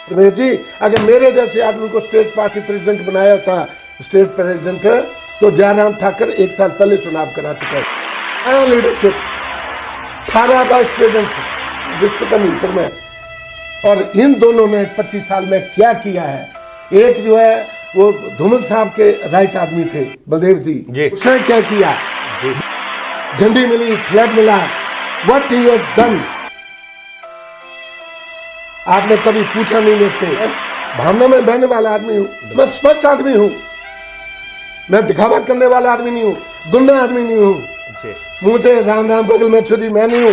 रमेश जी, अगर मेरे जैसे आदमी को स्टेट पार्टी प्रेसिडेंट बनाया होता, स्टेट प्रेसिडेंट, तो जयराम ठाकर 1 साल पहले चुनाव करा चुका है। लीडरशिप 18 वाइस प्रेसिडेंट डिस्ट्रिक्ट कमीटर में, और इन दोनों ने 25 साल में क्या किया है। एक जो है वो धूमल साहब के राइट आदमी थे, बलदेव जी, उसने क्या किया, झंडी मिली, फ्लैग मिला, व्हाट ही हैज डन। आपने कभी पूछा नहीं मुझसे, भावना में बहने वाला आदमी हूं, मैं स्पष्ट आदमी हूं, मैं दिखावा करने वाला आदमी नहीं हूं, गुंडा आदमी नहीं हूं, मुझे राम राम बगल में छुरी मैं नहीं हूं।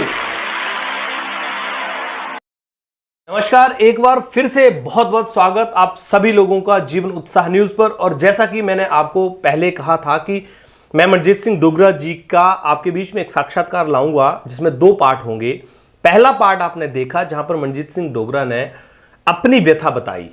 नमस्कार, एक बार फिर से बहुत बहुत स्वागत आप सभी लोगों का जीवन उत्साह न्यूज पर। और जैसा कि मैंने आपको पहले कहा था कि मैं मनजीत सिंह डोगरा जी का आपके बीच में एक साक्षात्कार लाऊंगा जिसमें 2 पार्ट होंगे। पहला पार्ट आपने देखा जहां पर मनजीत सिंह डोगरा ने अपनी व्यथा बताई,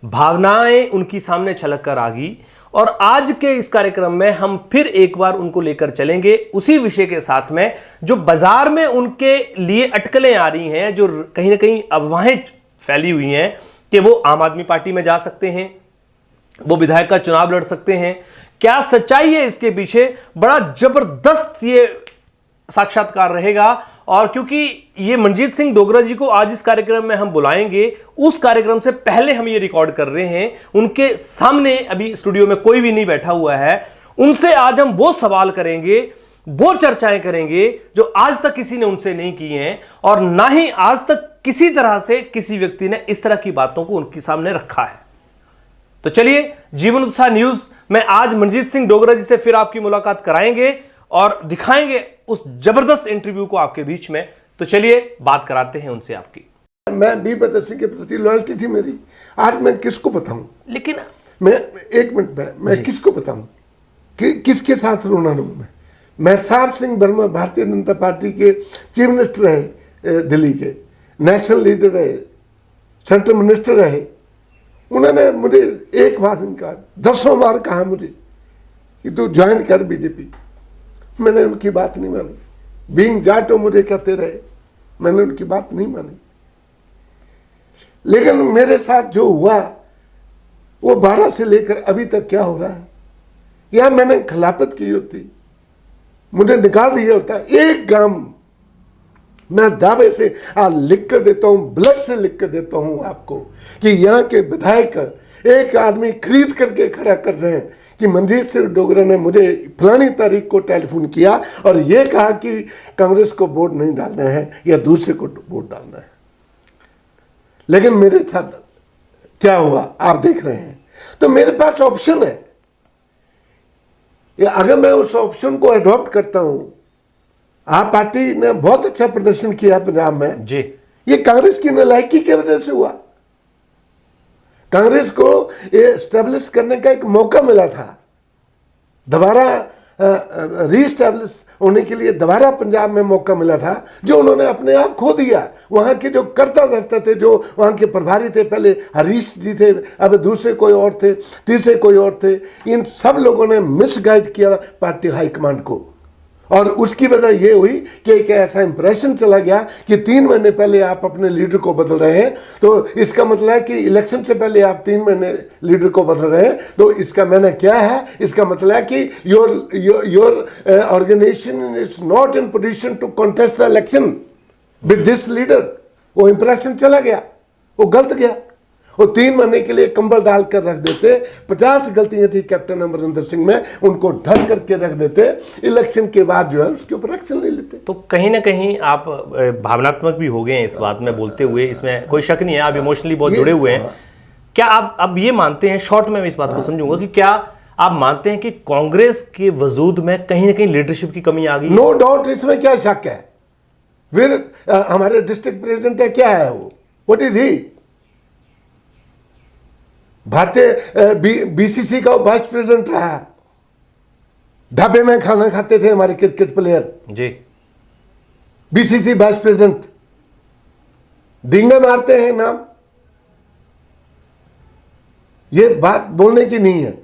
भावनाएं उनकी सामने छलक कर आ गई, और आज के इस कार्यक्रम में हम फिर एक बार उनको लेकर चलेंगे उसी विषय के साथ में जो बाजार में उनके लिए अटकलें आ रही हैं, जो कहीं ना कहीं अफवाहें फैली हुई हैं कि वो आम आदमी पार्टी में जा सकते हैं, वो विधायक का चुनाव लड़ सकते हैं। क्या सच्चाई है इसके पीछे? बड़ा जबरदस्त ये साक्षात्कार रहेगा। और क्योंकि ये मनजीत सिंह डोगरा जी को आज इस कार्यक्रम में हम बुलाएंगे, उस कार्यक्रम से पहले हम ये रिकॉर्ड कर रहे हैं, उनके सामने अभी स्टूडियो में कोई भी नहीं बैठा हुआ है, उनसे आज हम वो सवाल करेंगे, वो चर्चाएं करेंगे जो आज तक किसी ने उनसे नहीं की हैं, और ना ही आज तक किसी तरह से किसी व्यक्ति ने इस तरह की बातों को उनके सामने रखा है। तो चलिए, जीवन उत्साह न्यूज में आज मनजीत सिंह डोगरा जी से फिर आपकी मुलाकात कराएंगे और दिखाएंगे उस जबरदस्त इंटरव्यू को आपके बीच में। तो चलिए बात कराते हैं उनसे आपकी। मैं बीपत सिंह के प्रति लॉयल्टी थी मेरी, आज मैं किसको बताऊं? लेकिन मैं एक मिनट में मैं किसको बताऊं कि किसके साथ रोना रो? मैं साहब सिंह वर्मा भारतीय जनता पार्टी के चीफ मिनिस्टर रहे, दिल्ली के नेशनल लीडर रहे, सेंट्रल मिनिस्टर रहे। उन्होंने मुझे एक बार नहीं कहा, 10 बार कहा मुझे कि तू ज्वाइन कर बीजेपी। मैंने उनकी बात नहीं मानी, बीइंग जाटो मुझे कहते रहे, मैंने उनकी बात नहीं मानी। लेकिन मेरे साथ जो हुआ वो 12 से लेकर अभी तक क्या हो रहा है, या मैंने खिलाफत की होती, मुझे निकाल दिया होता। एक गांव मैं दावे से लिख कर देता हूं, ब्लड से लिख कर देता हूं आपको, कि यहां के विधायक एक आदमी खरीद करके खड़ा कर रहे हैं कि मनजीत सिंह डोगरा ने मुझे फलानी तारीख को टेलीफोन किया और यह कहा कि कांग्रेस को वोट नहीं डालना है या दूसरे को वोट डालना है। लेकिन मेरे साथ क्या हुआ आप देख रहे हैं। तो मेरे पास ऑप्शन है, अगर मैं उस ऑप्शन को अडॉप्ट करता हूं। आप पार्टी ने बहुत अच्छा प्रदर्शन किया पंजाब में जी, ये कांग्रेस की नालायकी की वजह से हुआ। कांग्रेस को एस्टेब्लिश करने का एक मौका मिला था, दोबारा रीस्टैब्लिश होने के लिए दोबारा पंजाब में मौका मिला था, जो उन्होंने अपने आप खो दिया। वहां के जो करता धरते थे, जो वहां के प्रभारी थे, पहले हरीश जी थे, अब दूसरे कोई और थे, तीसरे कोई और थे, इन सब लोगों ने मिसगाइड किया पार्टी हाईकमांड को। और उसकी वजह यह हुई कि एक ऐसा इंप्रेशन चला गया कि 3 महीने पहले आप अपने लीडर को बदल रहे हैं, तो इसका मतलब है कि इलेक्शन से पहले आप 3 महीने लीडर को बदल रहे हैं। तो इसका मैंने क्या है, इसका मतलब है कि your organization is not in position to contest the election with this leader. वो इंप्रेशन चला गया, वो गलत गया। वो 3 महीने के लिए कंबल डाल कर रख देते। 50 गलतियां थी कैप्टन अमरिंदर सिंह में, उनको ढक करके रख देते। इलेक्शन के बाद जो है उसके ऊपर एक्शन ले लेते। तो कहीं ना कहीं आप भावनात्मक भी हो गए हैं इस बात में बोलते हुए, इसमें कोई शक नहीं है, आप इमोशनली बहुत जुड़े हुए हैं। क्या आप अब ये मानते हैं, शॉर्ट में मैं इस बात को समझूंगा, कि क्या आप मानते हैं कि कांग्रेस के वजूद में कहीं ना कहीं लीडरशिप की कमी आ गई? नो डाउट, इसमें क्या शक है। फिर हमारे डिस्ट्रिक्ट प्रेसिडेंट है, क्या है वो, व्हाट इज ही? भारतीय बीसीसी का वाइस प्रेसिडेंट रहा, ढाबे में खाना खाते थे हमारे क्रिकेट प्लेयर जी, बीसीसी वाइस प्रेसिडेंट। डींगे मारते हैं नाम, ये बात बोलने की नहीं है।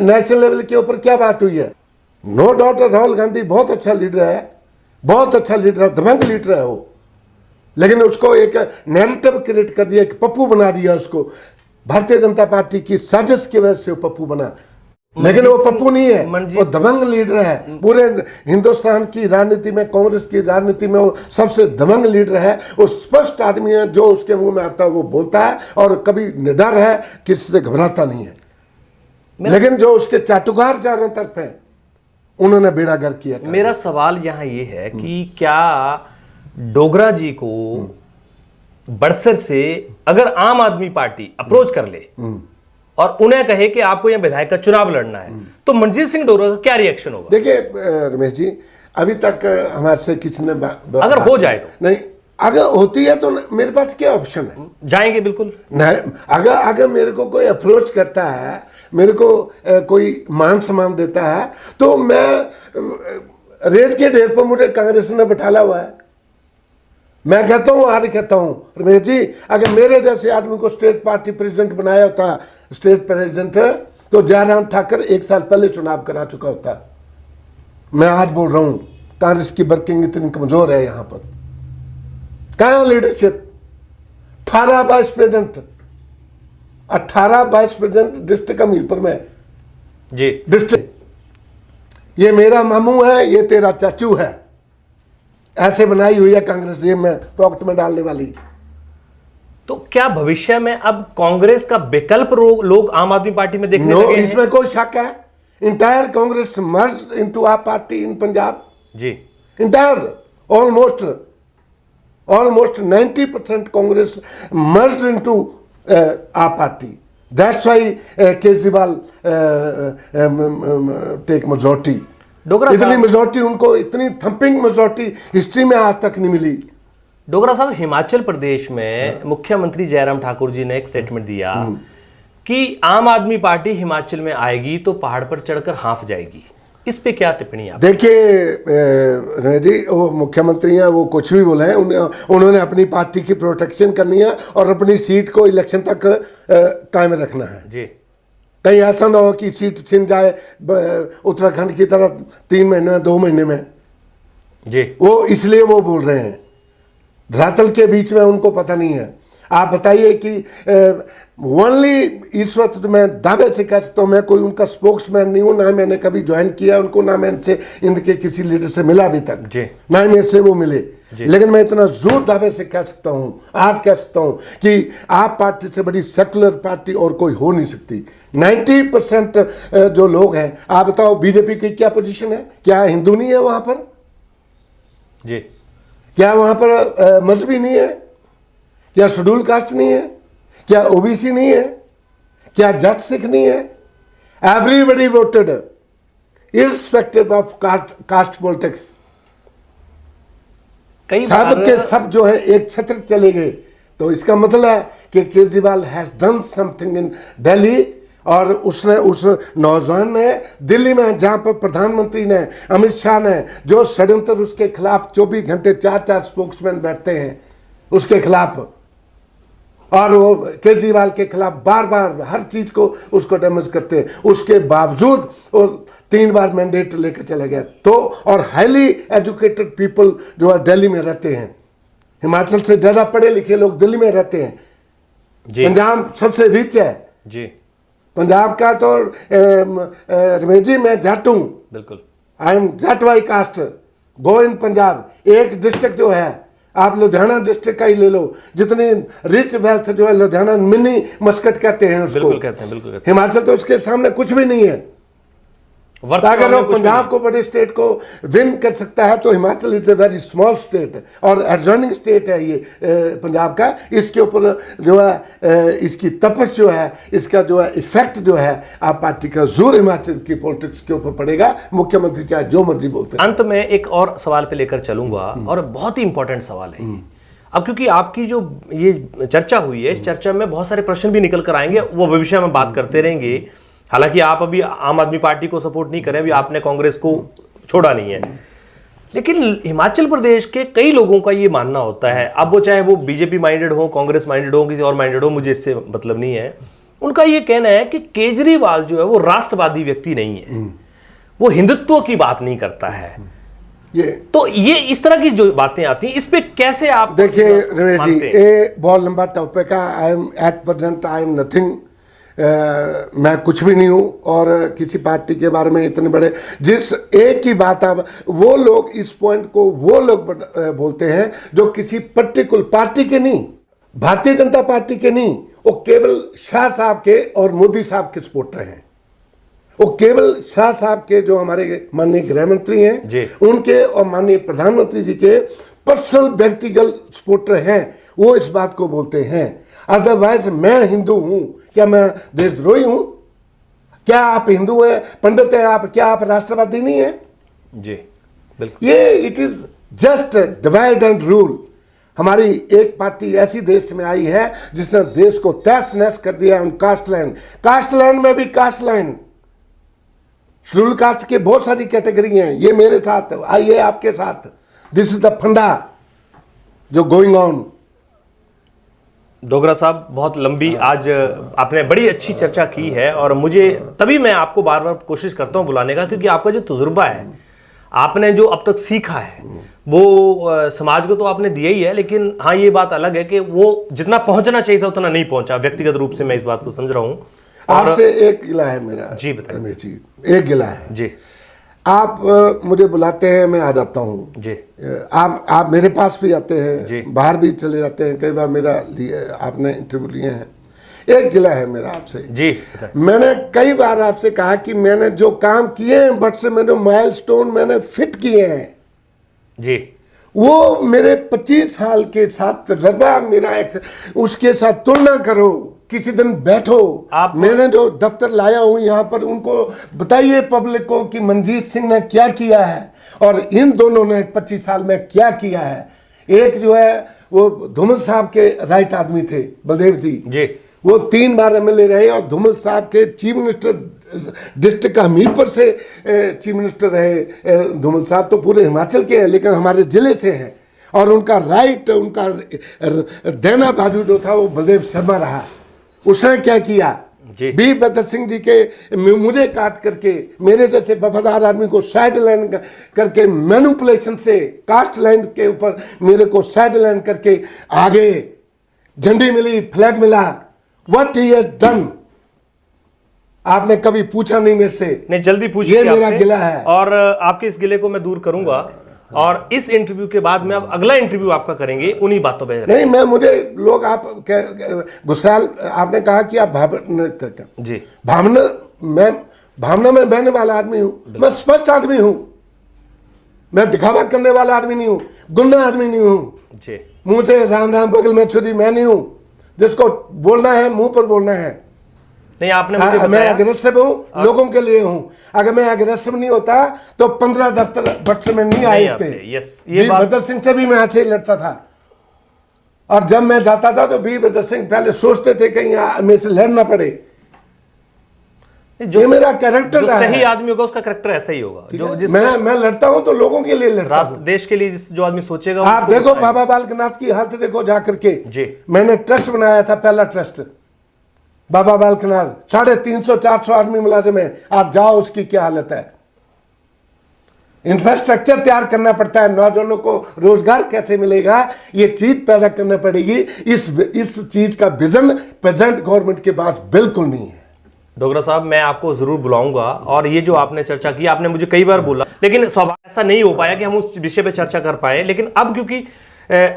नेशनल लेवल के ऊपर क्या बात हुई है? नो डाउट राहुल गांधी बहुत अच्छा लीडर है, बहुत अच्छा लीडर है, दबंग लीडर है वो। लेकिन उसको एक नैरेटिव क्रिएट कर दिया, एक पप्पू बना दिया उसको। भारतीय जनता पार्टी की साजिश की वजह से वो पप्पू बना, लेकिन वो पप्पू नहीं है, वो दबंग लीडर है। पूरे हिंदुस्तान की राजनीति में, कांग्रेस की राजनीति में वो सबसे दबंग लीडर है। वो स्पष्ट आदमी है, जो उसके मुंह में आता है वो बोलता है, और कभी निडर है, किसी से घबराता नहीं है। लेकिन जो उसके चाटुकार चारों तरफ है, उन्होंने बेड़ा गर्क किया। मेरा सवाल यहाँ ये है कि क्या डोगरा जी को बड़सर से अगर आम आदमी पार्टी अप्रोच कर ले और उन्हें कहे कि आपको यह विधायक का चुनाव लड़ना है, तो मनजीत सिंह डोगरा का क्या रिएक्शन होगा? देखिए रमेश जी, अभी तक हमारे से किसी ने अगर हो जाए तो नहीं, अगर होती है तो मेरे पास क्या ऑप्शन है? जाएंगे बिल्कुल नहीं। अगर मेरे को कोई अप्रोच करता है, मेरे को कोई मान सम्मान देता है, तो मैं रेत के ढेर पर मुझे कांग्रेस ने बैठाला हुआ है। मैं कहता हूँ, आज कहता हूँ रमेश जी, अगर मेरे जैसे आदमी को स्टेट पार्टी प्रेसिडेंट बनाया होता, स्टेट प्रेसिडेंट, तो जयराम ठाकुर 1 साल पहले चुनाव करा चुका होता। मैं आज बोल रहा हूँ, कांग्रेस की वर्किंग इतनी कमजोर है यहाँ पर। कहाँ leadership? 18 vice president, 18 vice president district Hamirpur में जी। डिस्ट्रिक्ट ये मेरा मामू है, ये तेरा चाचू है, ऐसे बनाई हुई है कांग्रेस, ये मैं पॉकेट में डालने वाली। तो क्या भविष्य में अब कांग्रेस का विकल्प लोग आम आदमी पार्टी में देखने लगे हैं? इसमें कोई शक है? Entire Congress merge into AAP party in Punjab ji. Entire almost 90% Congress merged into our party. That's why Kejriwal take majority. इतनी मेजोरिटी उनको, इतनी थंपिंग मेजोरिटी हिस्ट्री में आज तक नहीं मिली। डोगरा साहब, हिमाचल प्रदेश में मुख्यमंत्री जयराम ठाकुर जी ने एक स्टेटमेंट दिया कि आम आदमी पार्टी हिमाचल में आएगी तो पहाड़ पर चढ़कर हाँफ जाएगी। इस पे क्या टिप्पणी आप? देखिए रमेश जी, वो मुख्यमंत्री हैं, वो कुछ भी बोले हैं, उन्होंने अपनी पार्टी की प्रोटेक्शन करनी है और अपनी सीट को इलेक्शन तक कायम रखना है जी। कहीं ऐसा ना हो कि सीट छिन जाए उत्तराखंड की तरह 3 महीने में, 2 महीने में जी। वो इसलिए वो बोल रहे हैं, धरातल के बीच में उनको पता नहीं है। आप बताइए कि ओनली इस वक्त मैं दावे से कह सकता हूँ, मैं कोई उनका स्पोक्समैन नहीं हूँ, ना मैंने कभी ज्वाइन किया उनको, ना मैं इनसे इनके किसी लीडर से मिला अभी तक जी। ना ही मेरे से वो मिले। लेकिन मैं इतना जोर दावे से कह सकता हूँ, आज कह सकता हूँ कि आप पार्टी से बड़ी सेकुलर पार्टी और कोई हो नहीं सकती। 90% जो लोग हैं, आप बताओ बीजेपी की क्या पोजीशन है? क्या हिंदू नहीं है वहां पर जी? क्या वहां पर मजहबी नहीं है? क्या शेड्यूल कास्ट नहीं है? क्या ओबीसी नहीं है? क्या जट सिख नहीं है? Everybody voted irrespective of caste politics. सब के सब जो है एक छत्र चले गए। तो इसका मतलब है कि Kejriwal has done something in Delhi, और उसने, उस नौजवान ने दिल्ली में, जहां पर प्रधानमंत्री ने, अमित शाह ने, जो षड्यंत्र उसके खिलाफ 24 घंटे 4-4 स्पोक्समैन बैठते हैं उसके खिलाफ, और वो केजरीवाल के खिलाफ बार बार हर चीज को उसको डैमेज करते हैं, उसके बावजूद वो 3 बार मैंडेट लेकर चले गया। तो और हाईली एजुकेटेड पीपल जो है दिल्ली में रहते हैं, हिमाचल से ज्यादा पढ़े लिखे लोग दिल्ली में रहते हैं। पंजाब सबसे रिच है जी। पंजाब का तो रमेश जी, मैं जाट हूं, बिल्कुल, I am Jat why caste, go in Punjab. एक डिस्ट्रिक्ट जो है, आप लुधियाना डिस्ट्रिक्ट का ही ले लो, जितनी रिच वेल्थ जो है, लुधियाना मिनी मस्कट कहते हैं उसको, बिल्कुल कहते हैं, बिल्कुल कहते हैं। हिमाचल तो उसके सामने कुछ भी नहीं है। अगर वो पंजाब को, बड़े स्टेट को विन कर सकता है, तो Himachal is a very small state और एडजॉइनिंग स्टेट है ये पंजाब का। इसके ऊपर जो है इसकी तपस जो है, इसका जो है इफेक्ट जो है, आप पार्टी का जोर हिमाचल की पॉलिटिक्स के ऊपर पड़ेगा, मुख्यमंत्री चाहे जो मर्जी बोलते हैं। अंत में एक और सवाल पे लेकर चलूंगा, और बहुत ही इंपॉर्टेंट सवाल है अब, क्योंकि आपकी जो ये चर्चा हुई है, इस चर्चा में बहुत सारे प्रश्न भी निकल कर आएंगे, वो भविष्य में बात करते रहेंगे। हालांकि आप अभी आम आदमी पार्टी को सपोर्ट नहीं करें, अभी आपने कांग्रेस को छोड़ा नहीं है, लेकिन हिमाचल प्रदेश के कई लोगों का ये मानना होता है, अब वो चाहे वो बीजेपी माइंडेड हो, कांग्रेस माइंडेड हो, किसी और माइंडेड हो, मुझे इससे मतलब नहीं है, उनका ये कहना है कि केजरीवाल जो है वो राष्ट्रवादी व्यक्ति नहीं है, वो हिंदुत्व की बात नहीं करता है, तो ये इस तरह की जो बातें आती हैं, इस पे कैसे आप देखिए रमेश जी, ये बहुत लंबा टॉपिक है। I am at present I am nothing, मैं कुछ भी नहीं हूँ। और किसी पार्टी के बारे में इतने बड़े, जिस एक ही बात आप, वो लोग इस पॉइंट को वो लोग बोलते हैं जो किसी पर्टिकुलर पार्टी के नहीं, भारतीय जनता पार्टी के नहीं, वो केवल शाह साहब के और मोदी साहब के सपोर्टर हैं। वो केवल शाह साहब के, जो हमारे माननीय गृह मंत्री हैं, उनके और माननीय प्रधानमंत्री जी के पर्सनल व्यक्तिगत सपोर्टर हैं, वो इस बात को बोलते हैं। अदरवाइज मैं हिंदू हूं, क्या मैं देशद्रोही हूं? क्या आप हिंदू हैं, पंडित हैं आप, क्या आप राष्ट्रवादी नहीं है? जी बिल्कुल। ये it is just divide and rule. हमारी एक पार्टी ऐसी देश में आई है जिसने देश को तहस नहस कर दिया है। कास्ट लाइन, कास्ट लाइन में भी कास्ट लाइन, शेड्यूल कास्ट के बहुत सारी कैटेगरी हैं। ये मेरे साथ, आइए आपके साथ, दिस इज द फंडा जो गोइंग ऑन। डोगरा साहब, बहुत लंबी आज आपने बड़ी अच्छी चर्चा की है, और मुझे तभी मैं आपको बार बार कोशिश करता हूं बुलाने का, क्योंकि आपका जो तजुर्बा है, आपने जो अब तक सीखा है, वो समाज को तो आपने दिया ही है, लेकिन हाँ ये बात अलग है कि वो जितना पहुंचना चाहिए था उतना नहीं पहुंचा। व्यक्तिगत रूप से मैं इस बात को समझ रहा हूं। आपसे एक गिला है मेरा। जी बताइए। रमेश जी, एक गिला है जी। आप मुझे बुलाते हैं, मैं आ जाता हूँ जी। आप मेरे पास भी आते जी। हैं, बाहर भी चले जाते हैं, कई बार मेरा आपने इंटरव्यू लिए हैं। एक गिला है मेरा आपसे जी। मैंने कई बार आपसे कहा कि मैंने जो काम किए हैं, बट से मैंने माइलस्टोन मैंने फिट किए हैं जी, वो मेरे 25 साल के साथ तजर्बा मेरा उसके साथ तुलना करो। किसी दिन बैठो, मैंने जो दफ्तर लाया हूं यहाँ पर, उनको बताइए पब्लिक को कि मनजीत सिंह ने क्या किया है और इन दोनों ने 25 साल में क्या किया है। एक जो है वो धूमल साहब के राइट आदमी थे, बलदेव जी, वो 3 बार एमएलए रहे, और धूमल साहब के चीफ मिनिस्टर डिस्ट्रिक्ट का हमीरपुर से चीफ मिनिस्टर रहे। धूमल साहब तो पूरे हिमाचल के हैं, लेकिन हमारे जिले से हैं, और उनका राइट, उनका देना बाजू जो था वो बलदेव शर्मा रहा। उसने क्या किया, वीरभद्र सिंह जी के मुझे काट करके, मेरे जैसे वफादार आदमी को साइड लाइन करके, मैनिपुलेशन से कास्ट लाइन के ऊपर मेरे को साइड लाइन करके आगे झंडी मिली, फ्लैग मिला। व्हाट ही हैज डन, आपने कभी पूछा नहीं मेरे से। नहीं, जल्दी पूछिए। ये मेरा गिला है, और आपके इस गिले को मैं दूर करूंगा। और इस इंटरव्यू के बाद में अब अगला इंटरव्यू आपका करेंगे उन्हीं बातों पे। नहीं, मैं मुझे लोग आप गुस्साल, आपने कहा कि आप भावना में बहने वाला आदमी हूं, मैं स्पष्ट आदमी हूं, मैं दिखावा करने वाला आदमी नहीं हूं, गुंडा आदमी नहीं हूं। मुंह से राम राम बगल में छुरी मैं नहीं हूं। जिसको बोलना है मुंह पर बोलना है। नहीं, आपने मुझे मैं अग्रेसिव हूं, लोगों के लिए हूं। अगर मैं अग्रेसिव नहीं होता तो 15 दफ्तर बक्से में नहीं आए होते। वीरभद्र सिंह से भी मैं ऐसे ही लड़ता था, और जब मैं जाता था तो वीरभद्र सिंह पहले सोचते थे कहीं मेरे से लड़ना पड़े। जो मेरा कैरेक्टर है, सही आदमी होगा उसका कैरेक्टर ऐसा ही होगा। जो मैं लड़ता हूं तो लोगों के लिए लड़ता हूं, देश के लिए जो आदमी सोचेगा। आप देखो बाबा बालकनाथ की हालत देखो जाकर के। मैंने ट्रस्ट बनाया था, पहला ट्रस्ट बाबा बालकनाथ, 350-400 आदमी मुलाजिम है। आप जाओ, उसकी क्या हालत है। इंफ्रास्ट्रक्चर तैयार करना पड़ता है, नौजवानों को रोजगार कैसे मिलेगा, ये चीज पैदा करना पड़ेगी। इस चीज का विजन प्रेजेंट गवर्नमेंट के पास बिल्कुल नहीं है। डोगरा साहब, मैं आपको जरूर बुलाऊंगा, और ये जो आपने चर्चा की, आपने मुझे कई बार बोला, लेकिन स्वाभाविक ऐसा नहीं हो पाया कि हम उस विषय पे चर्चा कर पाए। लेकिन अब क्योंकि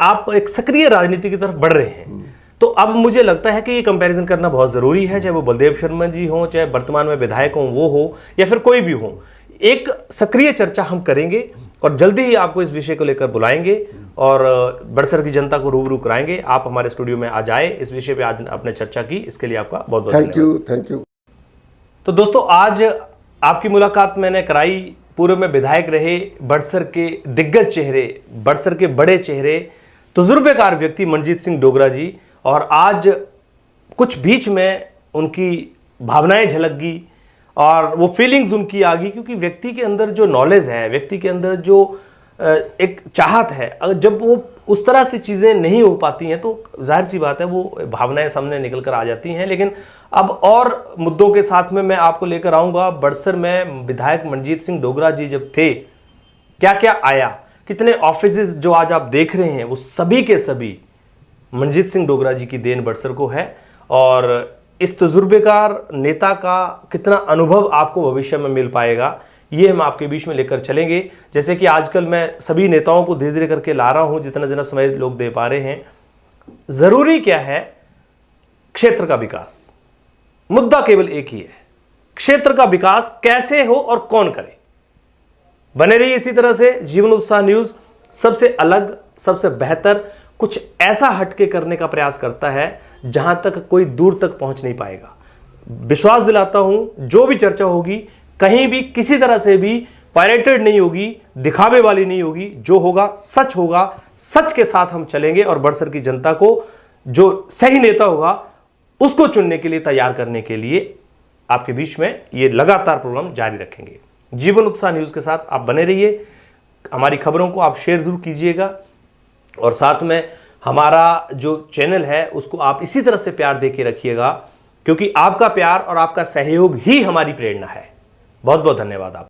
आप एक सक्रिय राजनीति की तरफ बढ़ रहे हैं, तो अब मुझे लगता है कि ये कंपैरिजन करना बहुत जरूरी है। चाहे वो बलदेव शर्मा जी हो, चाहे वर्तमान में विधायक हो वो हो, या फिर कोई भी हो, एक सक्रिय चर्चा हम करेंगे, और जल्दी ही आपको इस विषय को लेकर बुलाएंगे और बड़सर की जनता को रूबरू कराएंगे। आप हमारे स्टूडियो में आ जाए, इस विषय पे आज आपने चर्चा की, इसके लिए आपका बहुत बहुत थैंक यू। तो दोस्तों, आज आपकी मुलाकात मैंने कराई पूर्व में विधायक रहे बड़सर के दिग्गज चेहरे, बड़सर के बड़े चेहरे, तजुर्बेकार व्यक्ति मनजीत सिंह डोगरा जी, और आज कुछ बीच में उनकी भावनाएं झलक गई और वो फीलिंग्स उनकी आ गई, क्योंकि व्यक्ति के अंदर जो नॉलेज है, व्यक्ति के अंदर जो एक चाहत है, अगर जब वो उस तरह से चीज़ें नहीं हो पाती हैं तो जाहिर सी बात है वो भावनाएं सामने निकल कर आ जाती हैं। लेकिन अब और मुद्दों के साथ में मैं आपको लेकर आऊँगा। बड़सर में विधायक मनजीत सिंह डोगरा जी जब थे क्या क्या आया, कितने ऑफिसेज जो आज आप देख रहे हैं वो सभी के सभी मनजीत सिंह डोगरा जी की देन बरसर को है। और इस तजुर्बेकार नेता का कितना अनुभव आपको भविष्य में मिल पाएगा, ये हम आपके बीच में लेकर चलेंगे। जैसे कि आजकल मैं सभी नेताओं को धीरे धीरे करके ला रहा हूं, जितना जितना समय लोग दे पा रहे हैं। जरूरी क्या है? क्षेत्र का विकास। मुद्दा केवल एक ही है, क्षेत्र का विकास कैसे हो और कौन करे। बने रहिए इसी तरह से। जीवन उत्साह न्यूज सबसे अलग, सबसे बेहतर, कुछ ऐसा हटके करने का प्रयास करता है जहां तक कोई दूर तक पहुंच नहीं पाएगा। विश्वास दिलाता हूं, जो भी चर्चा होगी कहीं भी किसी तरह से भी पायरेटेड नहीं होगी, दिखावे वाली नहीं होगी। जो होगा सच होगा, सच के साथ हम चलेंगे और बड़सर की जनता को जो सही नेता होगा उसको चुनने के लिए, तैयार करने के लिए आपके बीच में ये लगातार प्रोग्राम जारी रखेंगे। जीवन उत्साह न्यूज के साथ आप बने रहिए। हमारी खबरों को आप शेयर जरूर कीजिएगा और साथ में हमारा जो चैनल है उसको आप इसी तरह से प्यार देके रखिएगा, क्योंकि आपका प्यार और आपका सहयोग ही हमारी प्रेरणा है। बहुत बहुत धन्यवाद आप।